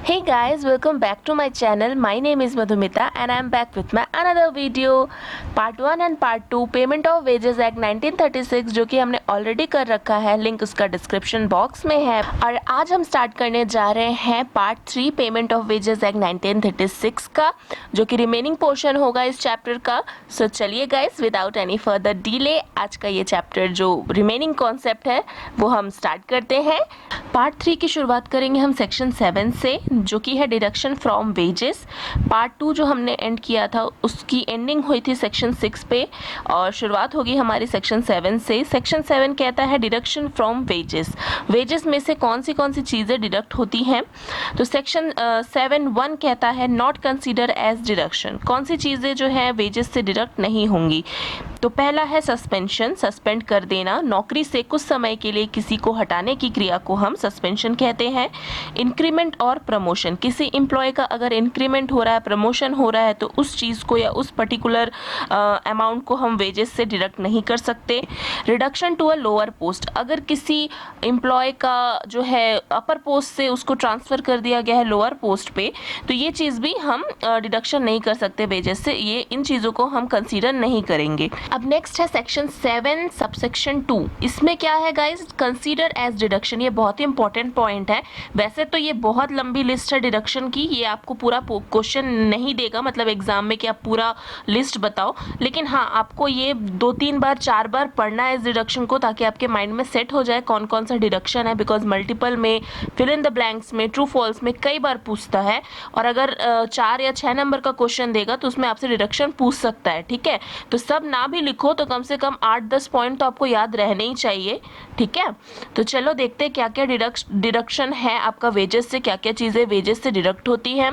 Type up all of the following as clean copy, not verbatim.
Hey guys, welcome back to my channel. My name is Madhumita and I am back with my another video. Part 1 and Part 2 Payment of Wages Act 1936 जो कि हमने already कर रखा है, link उसका description box में है। और आज हम स्टार्ट करने जा रहे हैं part 3 payment of wages act 1936 का, जो कि रिमेनिंग पोर्शन होगा इस चैप्टर का। सो चलिए guys, without any further delay आज का ये चैप्टर जो रिमेनिंग कॉन्सेप्ट है वो हम स्टार्ट करते हैं। पार्ट 3 की शुरुआत करेंगे हम सेक्शन 7 से, जो कि है डिडक्शन फ्रॉम वेजेस। पार्ट 2 जो हमने एंड किया था उसकी एंडिंग हुई थी सेक्शन 6 पे और शुरुआत होगी हमारी सेक्शन 7 से। सेक्शन 7 कहता है डिडक्शन फ्रॉम वेजेस। वेजेस में से कौन सी चीज़ें डिडक्ट होती हैं। तो सेक्शन 7(1) कहता है नॉट कंसीडर एज डिडक्शन। कौन सी चीज़ें जो है वेजेस से डिडक्ट नहीं होंगी। तो पहला है सस्पेंशन, सस्पेंड कर देना, नौकरी से कुछ समय के लिए किसी को हटाने की क्रिया को हम सस्पेंशन कहते हैं। इंक्रीमेंट और प्रमोशन, किसी एम्प्लॉय का अगर इंक्रीमेंट हो रहा है, प्रमोशन हो रहा है, तो उस चीज़ को या उस पर्टिकुलर अमाउंट को हम वेजेस से डिडक्ट नहीं कर सकते। Reduction to a lower post, अगर किसी एम्प्लॉय का जो है अपर पोस्ट से उसको ट्रांसफ़र कर दिया गया है लोअर पोस्ट पे, तो ये चीज़ भी हम डिडक्शन नहीं कर सकते वेजेस से। ये इन चीज़ों को हम कंसीडर नहीं करेंगे। अब नेक्स्ट है सेक्शन 7 सबसेक्शन 2। इसमें क्या है गाइज, कंसीडर एज डिडक्शन। ये बहुत ही इंपॉर्टेंट पॉइंट है। वैसे तो ये बहुत लंबी लिस्ट है डिडक्शन की, ये आपको पूरा क्वेश्चन नहीं देगा मतलब एग्जाम में कि आप पूरा लिस्ट बताओ, लेकिन हाँ आपको ये 2-3 बार 4 बार पढ़ना है इस डिडक्शन को, ताकि आपके माइंड में सेट हो जाए कौन कौन सा डिडक्शन है। बिकॉज मल्टीपल में, फिल इन द ब्लैंक्स में, ट्रू फॉल्स में कई बार पूछता है, और अगर 4 या 6 नंबर का क्वेश्चन देगा तो उसमें आपसे डिडक्शन पूछ सकता है। ठीक है, तो सब ना भी लिखो तो कम से कम 8-10 पॉइंट तो आपको याद रहने ही चाहिए। ठीक है, तो चलो देखते हैं क्या क्या डिडक्शन है आपका वेजेस से, क्या क्या चीज़ें वेजेस से डिडक्ट होती हैं।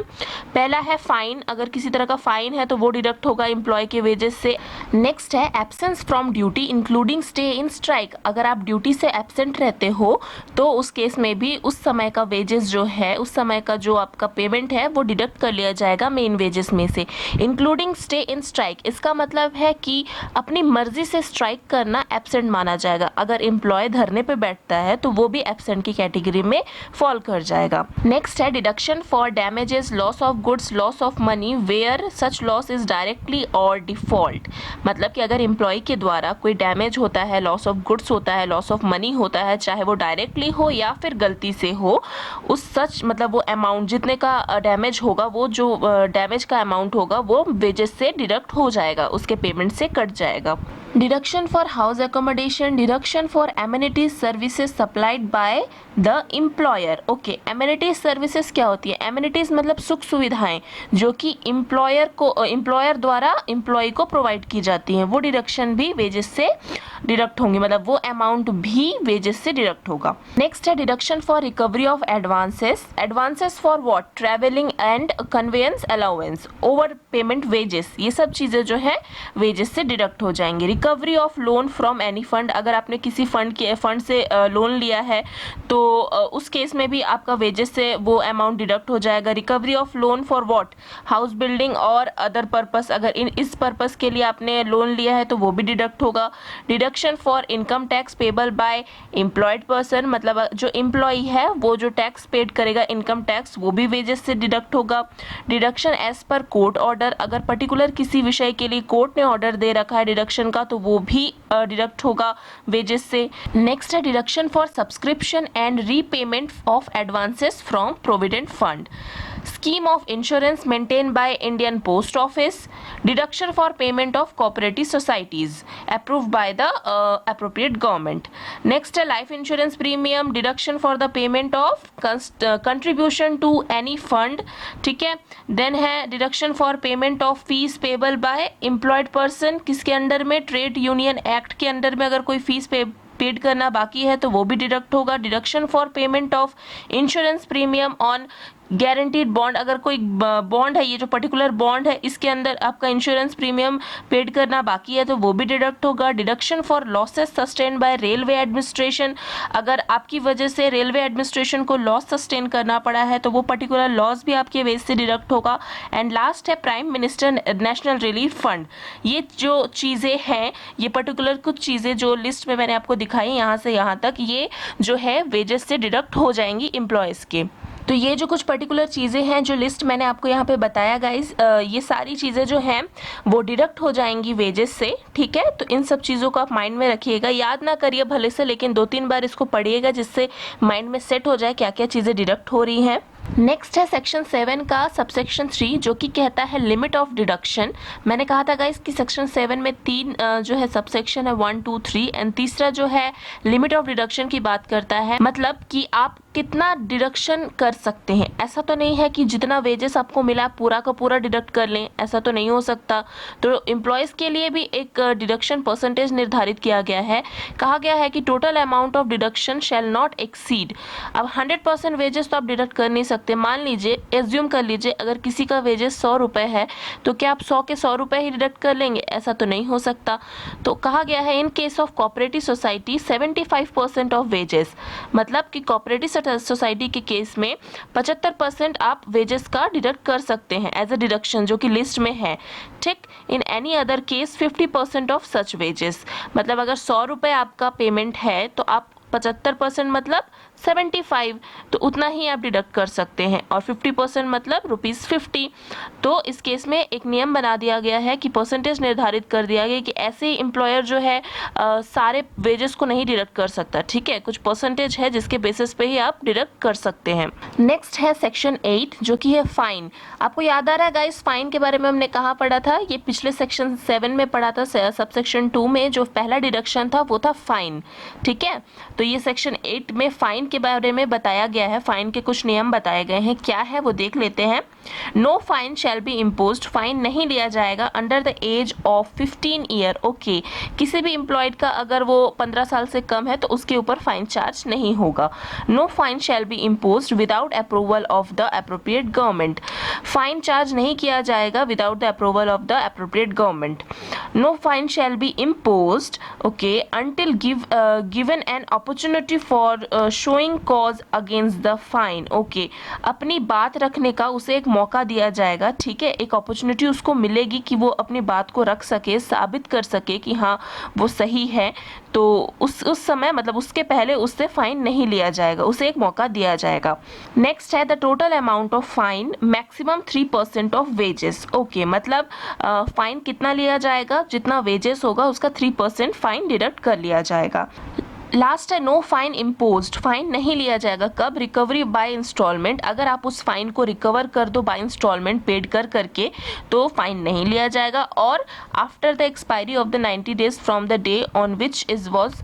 पहला है फाइन, अगर किसी तरह का फाइन है तो वो डिडक्ट होगा एम्प्लॉय के वेजेस से। नेक्स्ट है absence from duty including stay in strike, अगर आप ड्यूटी से एब्सेंट रहते हो तो उस केस में भी उस समय का वेजेस जो है, उस समय का जो आपका पेमेंट है वो डिडक्ट कर लिया जाएगा मेन वेजेस में से। इंक्लूडिंग स्टे इन स्ट्राइक, इसका मतलब है कि अपनी मर्जी से स्ट्राइक करना एब्सेंट माना जाएगा। अगर एम्प्लॉय धरने पे बैठता है तो वो भी एब्सेंट की कैटेगरी में फॉल कर जाएगा। नेक्स्ट है deduction for damages, loss of goods, loss of money where such loss is directly और डिफॉल्ट। मतलब कि अगर एम्प्लॉय के द्वारा कोई डैमेज होता है, लॉस ऑफ गुड्स होता है, लॉस ऑफ मनी होता है, चाहे वो डायरेक्टली हो या फिर गलती से हो, उस सच मतलब वो अमाउंट जितने का डैमेज होगा, वो जो डैमेज का अमाउंट होगा वो वेजेस से डिडक्ट हो जाएगा, उसके पेमेंट से कट जाएगा। Deduction for house accommodation, deduction for amenities services supplied by the employer. Okay, amenities services क्या होती है? एमिनिटीज मतलब सुख सुविधाएं जो कि एम्प्लॉयर द्वारा एम्प्लॉय को प्रोवाइड की जाती हैं, वो डिडक्शन भी वेजेस से डिडक्ट होंगी, मतलब वो अमाउंट भी वेजेस से डिडक्ट होगा। नेक्स्ट है deduction for recovery of advances, advances for what? Travelling and convince allowance, over payment wages, ये सब चीज़ें जो है वेजेस से डिडक्ट हो जाएंगी। Recovery of loan from any fund, अगर आपने किसी फंड से लोन लिया है तो उस केस में भी आपका वेजेस से वो अमाउंट डिडक्ट हो जाएगा। Recovery of loan for what? House building और अदर पर्पस, अगर इस पर्पस के लिए आपने लोन लिया है तो वो भी डिडक्ट होगा। Deduction for income tax payable by employed person, मतलब जो एम्प्लॉय है वो जो टैक्स पेड करेगा इनकम टैक्स, वो भी वेजेस से डिडक्ट होगा। Deduction as per court order, अगर पर्टिकुलर किसी विषय के लिए कोर्ट ने ऑर्डर दे रखा है डिडक्शन का तो वो भी डिडक्ट होगा वेजेस से। नेक्स्ट है deduction for subscription and repayment of advances from provident fund, scheme of insurance maintained by Indian Post Office, deduction for payment of cooperative societies approved by the appropriate government. Next है life insurance premium, deduction for the payment of contribution to any fund. ठीक है, then है deduction for payment of fees payable by employed person, किसके under में? Trade union act के under में अगर कोई फीस पेड करना बाकी है तो वो भी डिडक्ट होगा। Deduction for payment of insurance premium on guaranteed bond, अगर कोई बॉन्ड है, ये जो पर्टिकुलर बॉन्ड है इसके अंदर आपका इंश्योरेंस प्रीमियम पेड करना बाकी है तो वो भी डिडक्ट होगा। Deduction for losses sustain by railway administration, अगर आपकी वजह से रेलवे एडमिनिस्ट्रेशन को लॉस सस्टेन करना पड़ा है तो वो पर्टिकुलर लॉस भी आपके वेज से डिडक्ट होगा। एंड लास्ट है prime minister national relief fund, ये जो चीज़ें हैं, ये पर्टिकुलर कुछ चीज़ें जो लिस्ट में मैंने आपको दिखाई यहाँ से यहाँ तक, ये जो है वेजेस से डिडक्ट हो जाएंगी एम्प्लॉयज़ के। तो ये जो कुछ पर्टिकुलर चीज़ें हैं, जो लिस्ट मैंने आपको यहाँ पे बताया गाइस, ये सारी चीज़ें जो हैं वो डिडक्ट हो जाएंगी वेजेस से, ठीक है। तो इन सब चीज़ों को आप माइंड में रखिएगा, याद ना करिए भले से, लेकिन 2-3 बार इसको पढ़िएगा जिससे माइंड में सेट हो जाए क्या क्या चीज़ें डिडक्ट हो रही हैं। नेक्स्ट है सेक्शन 7 का सबसेक्शन 3, जो कि कहता है लिमिट ऑफ डिडक्शन। मैंने कहा था गाइस कि सेक्शन 7 में 3 जो है सबसेक्शन है, 1, 2, 3, एंड तीसरा जो है लिमिट ऑफ डिडक्शन की बात करता है, मतलब कि आप कितना डिडक्शन कर सकते हैं। ऐसा तो नहीं है कि जितना वेजेस आपको मिला पूरा का पूरा डिडक्ट कर लें, ऐसा तो नहीं हो सकता। तो एम्प्लॉयज़ के लिए भी एक डिडक्शन परसेंटेज निर्धारित किया गया है। कहा गया है कि total amount of deduction shall not exceed. अब 100% वेजेस तो आप डिडक्ट कर नहीं सकते। मान लीजिए, एज्यूम कर लीजिए, अगर किसी का वेजेस 100 रुपये है तो क्या आप 100 के 100 रुपये ही डिडक्ट कर लेंगे? ऐसा तो नहीं हो सकता। तो कहा गया है in case of cooperative society 75% of wages, मतलब कि कोऑपरेटिव सोसाइटी के केस में 75% आप वेजेस का डिडक्ट कर सकते हैं एज अ डिडक्शन, जो कि लिस्ट में है, ठीक। In any other case 50% of such wages, मतलब अगर 100 रुपये आपका पेमेंट है तो आप 75% मतलब 75, तो उतना ही आप डिडक्ट कर सकते हैं, और 50% मतलब ₹50। तो इस केस में एक नियम बना दिया गया है कि परसेंटेज निर्धारित कर दिया गया कि ऐसे ही एम्प्लॉयर जो है सारे वेजेस को नहीं डिडक्ट कर सकता, ठीक है। कुछ परसेंटेज है जिसके बेसिस पे ही आप डिडक्ट कर सकते हैं। नेक्स्ट है सेक्शन 8, जो कि है फाइन। आपको याद आ रहा है गाइस, फाइन के बारे में हमने कहाँ पढ़ा था? ये पिछले सेक्शन 7 में पढ़ा था। सबसेक्शन 2 में जो पहला डिडक्शन था वो था फाइन, ठीक है। तो ये सेक्शन 8 में फाइन के बारे में बताया गया है। फाइन के कुछ नियम बताए गए हैं, क्या है वो देख लेते हैं। No fine shall be imposed, fine नहीं लिया जाएगा under the age of 15 year. Okay, किसी भी एम्प्लॉयड का अगर वो 15 साल से कम है तो उसके ऊपर फाइन चार्ज नहीं होगा। No fine shall be imposed without approval of the appropriate government, fine charge नहीं किया जाएगा without the approval of the appropriate government. No fine shall be imposed, okay, until given an opportunity for showing cause against the fine. Okay, अपनी बात रखने का उसे एक मौका दिया जाएगा, ठीक है। एक अपॉर्चुनिटी उसको मिलेगी कि वो अपनी बात को रख सके, साबित कर सके कि हाँ वो सही है। तो उस समय, मतलब उसके पहले उससे फाइन नहीं लिया जाएगा, उसे एक मौका दिया जाएगा। नेक्स्ट है the total amount of fine maximum 3% of wages. Okay, मतलब फाइन कितना लिया जाएगा? जितना वेजेस होगा उसका 3% फाइन डिडक्ट कर लिया जाएगा। लास्ट है नो फाइन इम्पोज्ड, फाइन नहीं लिया जाएगा। कब? रिकवरी बाय इंस्टॉलमेंट, अगर आप उस फाइन को रिकवर कर दो बाय इंस्टॉलमेंट पेड कर करके तो फाइन नहीं लिया जाएगा। और after the expiry of the 90 days from the day on which is was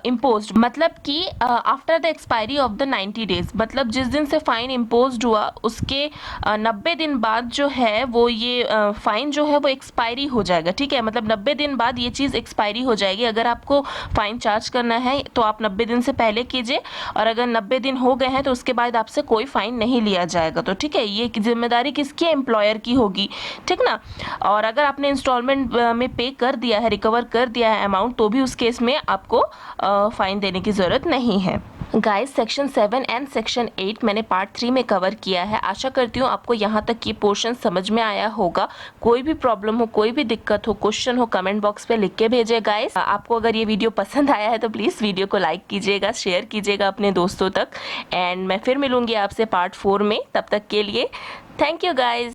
imposed, मतलब कि after the expiry of the 90 days, मतलब जिस दिन से फाइन इम्पोज्ड हुआ उसके 90 दिन बाद जो है वो ये फाइन जो है वो एक्सपायरी हो जाएगा, ठीक है। मतलब 90 दिन बाद ये चीज़ एक्सपायरी हो जाएगी। अगर आपको फाइन चार्ज करना है तो आप 90 दिन से पहले कीजिए, और अगर 90 दिन हो गए हैं तो उसके बाद आपसे कोई फाइन नहीं लिया जाएगा। तो ठीक है, ये जिम्मेदारी किसकी? एम्प्लॉयर की होगी, ठीक ना। और अगर आपने इंस्टॉलमेंट में पे कर दिया है, रिकवर कर दिया है अमाउंट, तो भी उस केस में आपको फाइन देने की ज़रूरत नहीं है। गाइस, सेक्शन 7 एंड सेक्शन 8 मैंने पार्ट 3 में कवर किया है। आशा करती हूँ आपको यहाँ तक ये पोर्शन समझ में आया होगा। कोई भी प्रॉब्लम हो, कोई भी दिक्कत हो, क्वेश्चन हो, कमेंट बॉक्स पे लिख के भेजिए गाइस। आपको अगर ये वीडियो पसंद आया है तो प्लीज़ वीडियो को लाइक कीजिएगा, शेयर कीजिएगा अपने दोस्तों तक, एंड मैं फिर मिलूंगी आपसे पार्ट 4 में। तब तक के लिए थैंक यू गाइस।